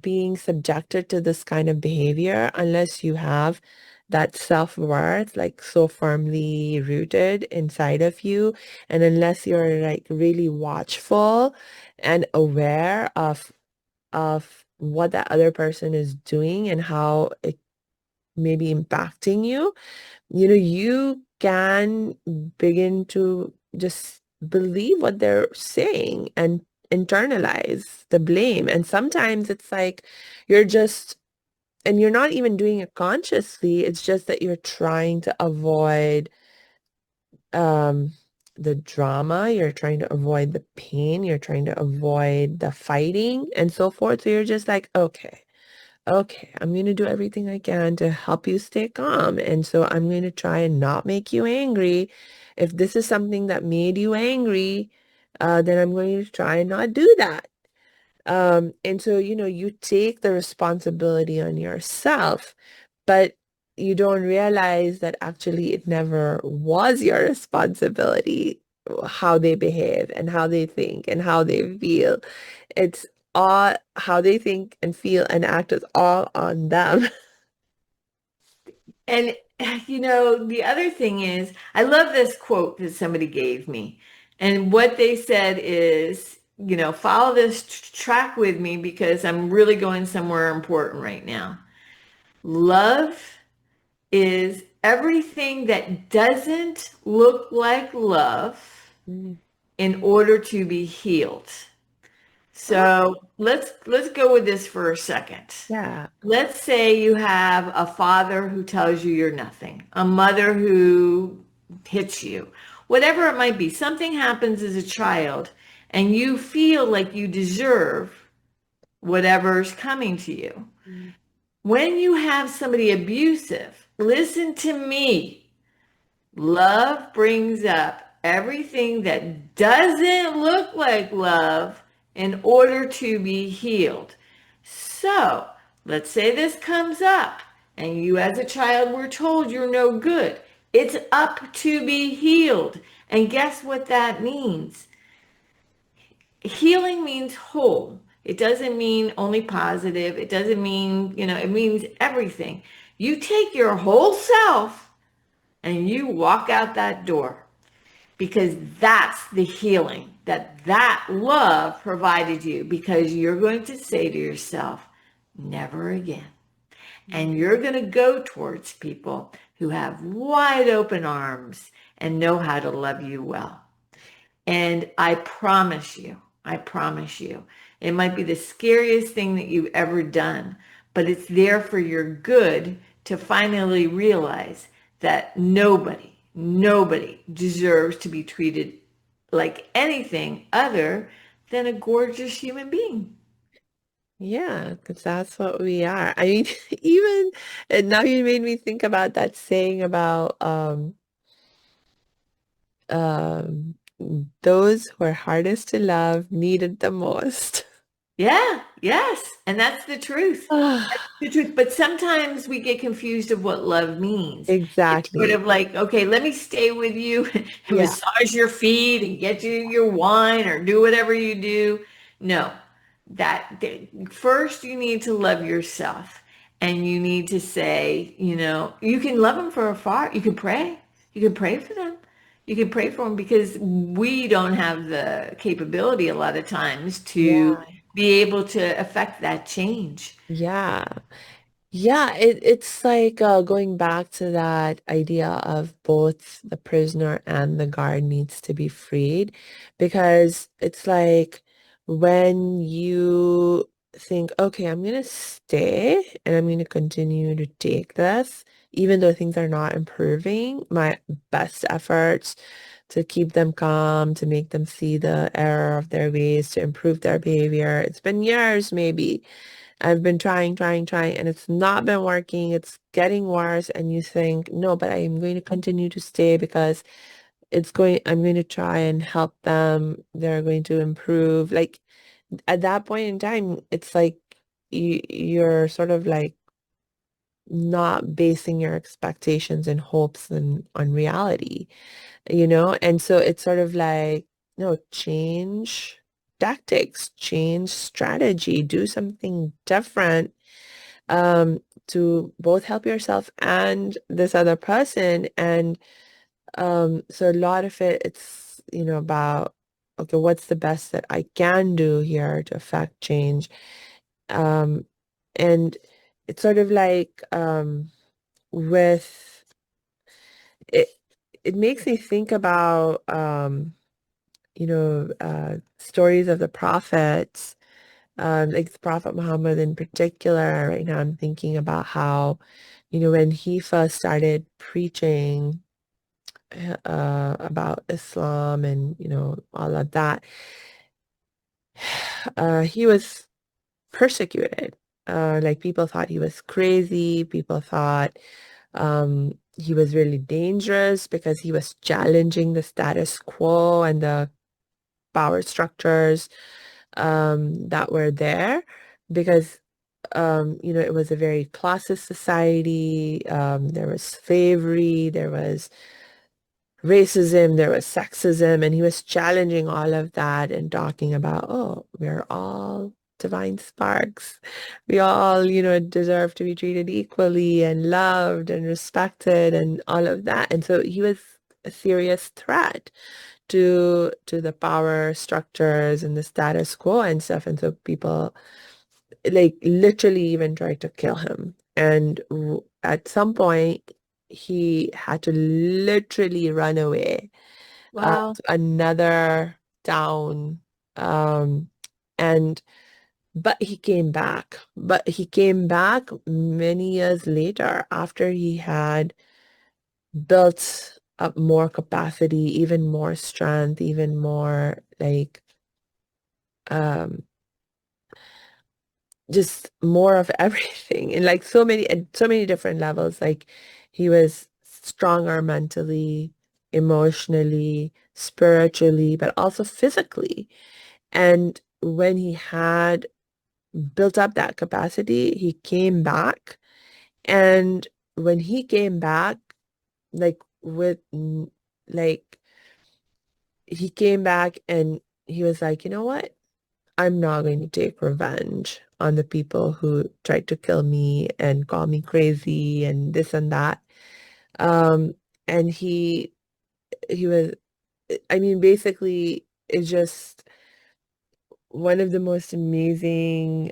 being subjected to this kind of behavior, unless you have that self-worth like so firmly rooted inside of you, and unless you're like really watchful and aware of what that other person is doing and how it may be impacting you, you can begin to just believe what they're saying and internalize the blame. And sometimes it's like you're just, and you're not even doing it consciously. It's just that you're trying to avoid um, the drama, you're trying to avoid the pain, you're trying to avoid the fighting and so forth. So you're just like, okay, I'm going to do everything I can to help you stay calm. And so I'm going to try and not make you angry. If this is something that made you angry, then I'm going to try and not do that. And so, you take the responsibility on yourself, but you don't realize that actually it never was your responsibility how they behave and how they think and how they feel. It's all how they think and feel and act is all on them. And the other thing is, I love this quote that somebody gave me. And what they said is, follow this track with me because I'm really going somewhere important right now. Love is everything that doesn't look like love Mm. in order to be healed. Oh, So let's go with this for a second. yeah. Let's say you have a father who tells you you're nothing, a mother who hits you, whatever it might be. Something happens as a child, and you feel like you deserve whatever's coming to you. Mm. When you have somebody abusive, listen to me. Love brings up everything that doesn't look like love in order to be healed. So let's say this comes up and you as a child were told you're no good. It's up to be healed. And guess what that means? Healing means whole. It doesn't mean only positive. It doesn't mean, it means everything. You take your whole self and you walk out that door because that's the healing that love provided you, because you're going to say to yourself, never again. And you're going to go towards people who have wide open arms and know how to love you well. And I promise you, it might be the scariest thing that you've ever done, but it's there for your good to finally realize that nobody deserves to be treated like anything other than a gorgeous human being. Yeah, because that's what we are. I mean, even and now you made me think about that saying about um those who are hardest to love needed the most. Yeah, yes. And that's the truth. That's Ah, the truth. But sometimes we get confused of what love means. It's sort exactly. of like, okay, let me stay with you and Yeah. massage your feet and get you your wine or do whatever you do. No, first you need to love yourself, and you need to say, you can love them from afar. You can pray. You can pray for them. You can pray for them because we don't have the capability a lot of times to Yeah. be able to affect that change. Yeah. Yeah, it's like going back to that idea of both the prisoner and the guard needs to be freed, because it's like when you think, okay, I'm gonna stay and I'm gonna continue to take this, even though things are not improving, my best efforts to keep them calm, to make them see the error of their ways, to improve their behavior. It's been years maybe. I've been trying, and it's not been working. It's getting worse. And you think, no, but I am going to continue to stay because I'm going to try and help them. They're going to improve. Like at that point in time, it's like you're sort of like not basing your expectations and hopes on reality, And so it's sort of like, no, change tactics, change strategy, do something different to both help yourself and this other person. And so a lot of it's, about, okay, what's the best that I can do here to affect change? Um, and it's sort of like with it, it makes me think about stories of the prophets, like the Prophet Muhammad in particular. Right now, I'm thinking about how, when he first started preaching about Islam and, all of that, he was persecuted. Like people thought he was crazy. People thought he was really dangerous because he was challenging the status quo and the power structures that were there, because it was a very classist society. There was slavery, there was racism, there was sexism, and he was challenging all of that and talking about, oh, we're all divine sparks. We all, deserve to be treated equally and loved and respected and all of that. And so he was a serious threat to the power structures and the status quo and stuff. And so people like literally even tried to kill him. And at some point, he had to literally run away Wow. to another town. Um, and but he came back. But he came back many years later after he had built up more capacity, even more strength, even more like um just more of everything and like so many at so many different levels. Like he was stronger mentally, emotionally, spiritually, but also physically. And when he had built up that capacity, he came back. And when he came back, like like he came back and he was like, you know what? I'm not going to take revenge on the people who tried to kill me and call me crazy and this and that. Um, and he was, I mean, basically, it's just one of the most amazing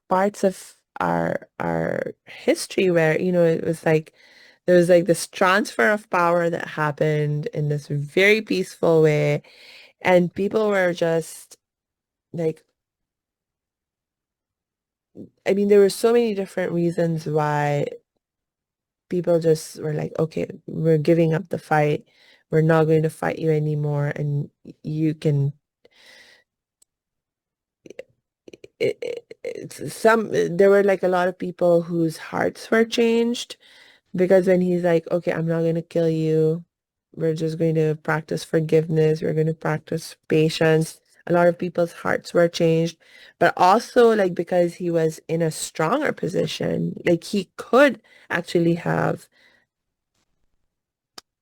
parts of our history where, you know, it was like there was like this transfer of power that happened in this very peaceful way, and people were just like, I mean, there were so many different reasons why people just were like, okay, we're giving up the fight. We're not going to fight you anymore. And you can, there were like a lot of people whose hearts were changed because when he's like, okay, I'm not going to kill you. We're just going to practice forgiveness. We're going to practice patience. A lot of people's hearts were changed, but also like because he was in a stronger position, like he could actually have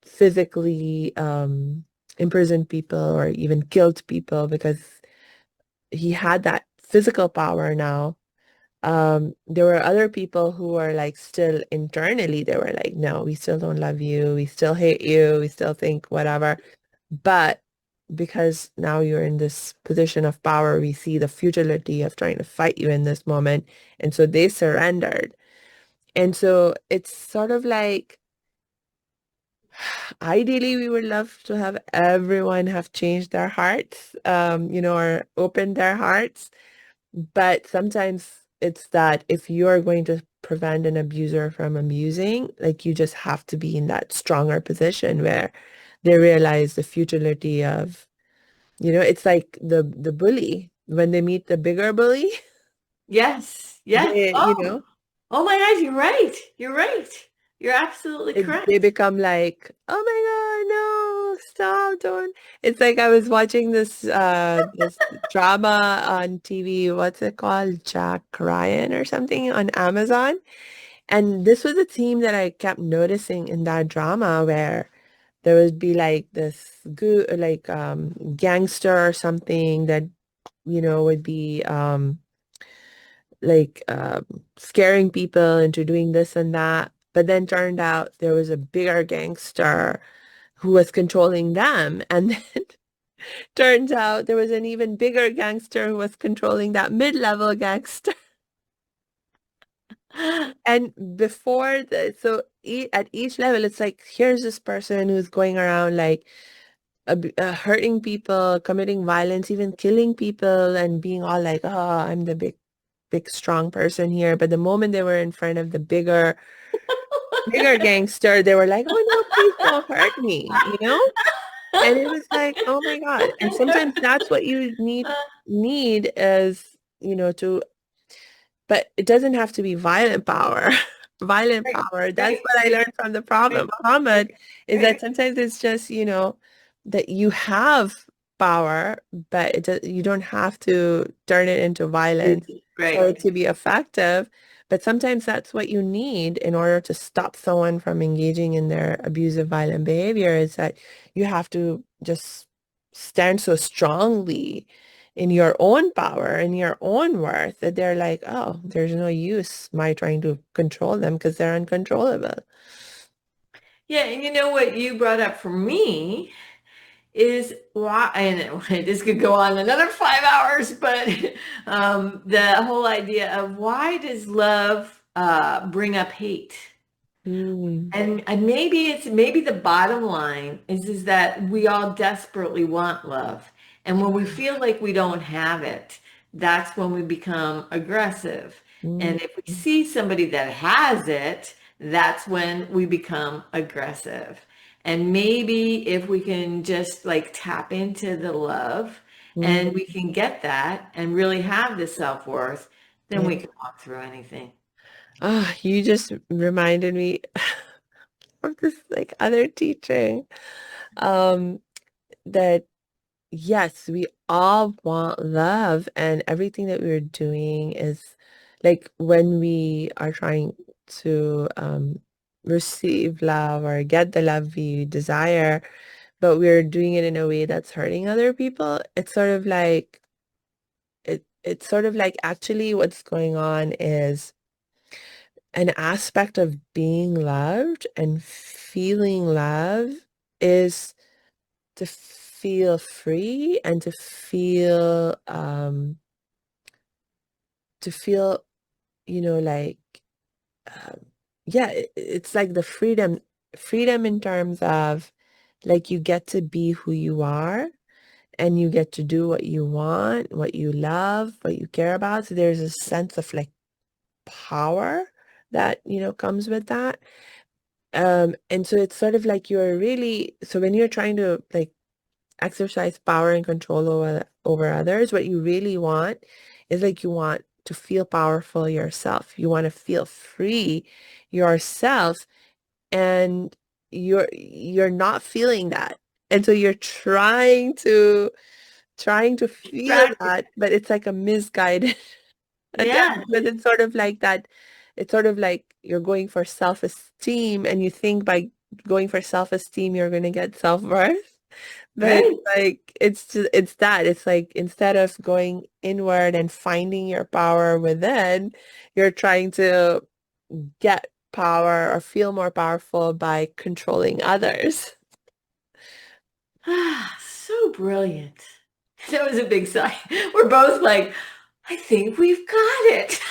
physically imprisoned people or even killed people because he had that physical power now. There were other people who were like still internally, they were like, no, we still don't love you. We still hate you. We still think whatever. But because now you're in this position of power, we see the futility of trying to fight you in this moment. And so they surrendered. And so it's sort of like, ideally, we would love to have everyone have changed their hearts, you know, or opened their hearts. But sometimes it's that if you're going to prevent an abuser from abusing, like you just have to be in that stronger position where they realize the futility of, you know, it's like the bully. When they meet the bigger bully, Yes. Yes. they, you Oh, know, oh my God, you're right. You're right. You're absolutely they correct. become like, oh my God, no, stop, don't. It's like I was watching this drama on TV, what's it called? Jack Ryan or something on Amazon. And this was a theme that I kept noticing in that drama where there would be like this gangster or something that, you know, would be like scaring people into doing this and that. But then turned out there was a bigger gangster who was controlling them. And then turns out there was an even bigger gangster who was controlling that mid-level gangster. And before the, so at each level, it's like, here's this person who's going around like hurting people, committing violence, even killing people, and being all like, oh, I'm the big, strong person here. But the moment they were in front of the bigger gangster, they were like, oh no, please don't hurt me, you know? And it was like, oh my God. And sometimes that's what you need is, you know, to, but it doesn't have to be violent power. Violent Right, power. That's right, what I right, learned from the Prophet right, Muhammad, is that right, sometimes it's just, you know, that you have power, but you don't have to turn it into violence for right. it to be effective. But sometimes that's what you need in order to stop someone from engaging in their abusive, violent behavior, is that you have to just stand so strongly in your own power, in your own worth, that they're like, oh, there's no use my trying to control them because they're uncontrollable. Yeah, and you know what you brought up for me is why, and this could go on another 5 hours, but the whole idea of why does love bring up hate? Mm, And maybe the bottom line is that we all desperately want love. And when we feel like we don't have it, that's when we become aggressive. mm, And if we see somebody that has it, that's when we become aggressive. And maybe if we can just like tap into the love mm, and we can get that and really have the self-worth, then yeah. we can walk through anything. Ah, you just reminded me of this like other teaching. Um, that yes, we all want love, and everything that we're doing is like when we are trying to receive love or get the love we desire, but we're doing it in a way that's hurting other people. It's sort of like actually what's going on is an aspect of being loved and feeling love is to feel free and to feel, like um, yeah, it's like the freedom in terms of like you get to be who you are and you get to do what you want, what you love, what you care about. So there's a sense of like power that, comes with that. And so it's sort of like so when you're trying to like exercise power and control over others, what you really want is like you want to feel powerful yourself. You want to feel free yourself, and you're not feeling that. And so you're trying to feel Exactly. that, but it's like a misguided attempt, Yeah, because it's sort of like that. It's sort of like you're going for self-esteem, and you think by going for self-esteem you're going to get self-worth. But it's right. like it's like instead of going inward and finding your power within, you're trying to get power or feel more powerful by controlling others. Ah, so brilliant. That was a big sigh. We're both like, I think we've got it.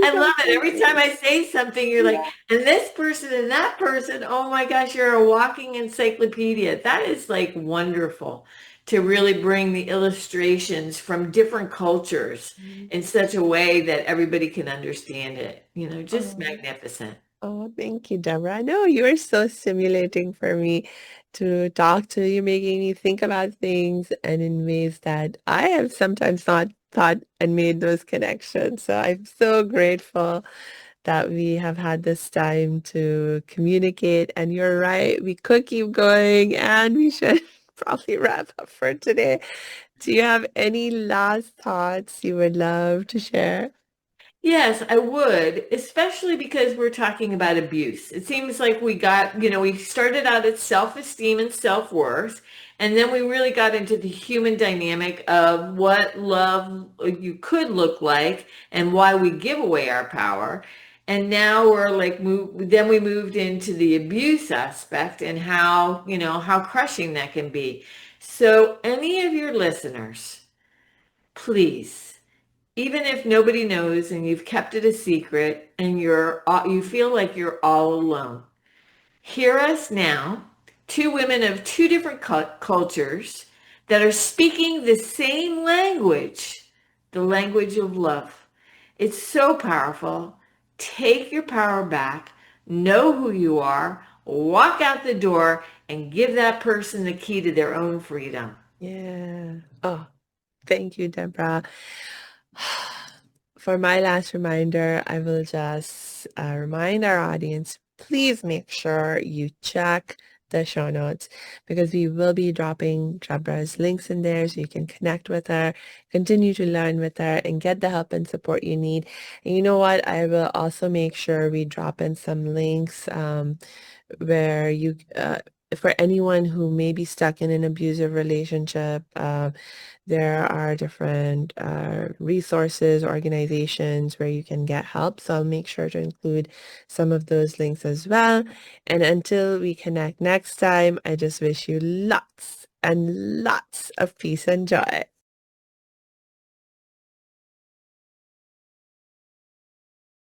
I love it. Every time I say something, you're like, Yeah. and this person and that person, oh my gosh, you're a walking encyclopedia. That is like wonderful to really bring the illustrations from different cultures in such a way that everybody can understand it. Just Oh. magnificent. Oh, thank you, Deborah. I know you are so stimulating for me to talk to you, making me think about things and in ways that I have sometimes not thought and made those connections. So I'm so grateful that we have had this time to communicate. And you're right, we could keep going and we should probably wrap up for today. Do you have any last thoughts you would love to share? Yes, I would, especially because we're talking about abuse. It seems like we started out at self-esteem and self-worth, and then we really got into the human dynamic of what love you could look like and why we give away our power. And now then we moved into the abuse aspect and how crushing that can be. So any of your listeners, please, even if nobody knows and you've kept it a secret and you feel like you're all alone, hear us now, two women of two different cultures that are speaking the same language, the language of love. It's so powerful. Take your power back, know who you are, walk out the door, and give that person the key to their own freedom. Yeah. Oh, thank you, Deborah. For my last reminder, I will just remind our audience, please make sure you check the show notes, because we will be dropping Deborah's links in there so you can connect with her, continue to learn with her, and get the help and support you need. And you know what? I will also make sure we drop in some links where for anyone who may be stuck in an abusive relationship, there are different resources, organizations where you can get help. So I'll make sure to include some of those links as well. And until we connect next time, I just wish you lots and lots of peace and joy.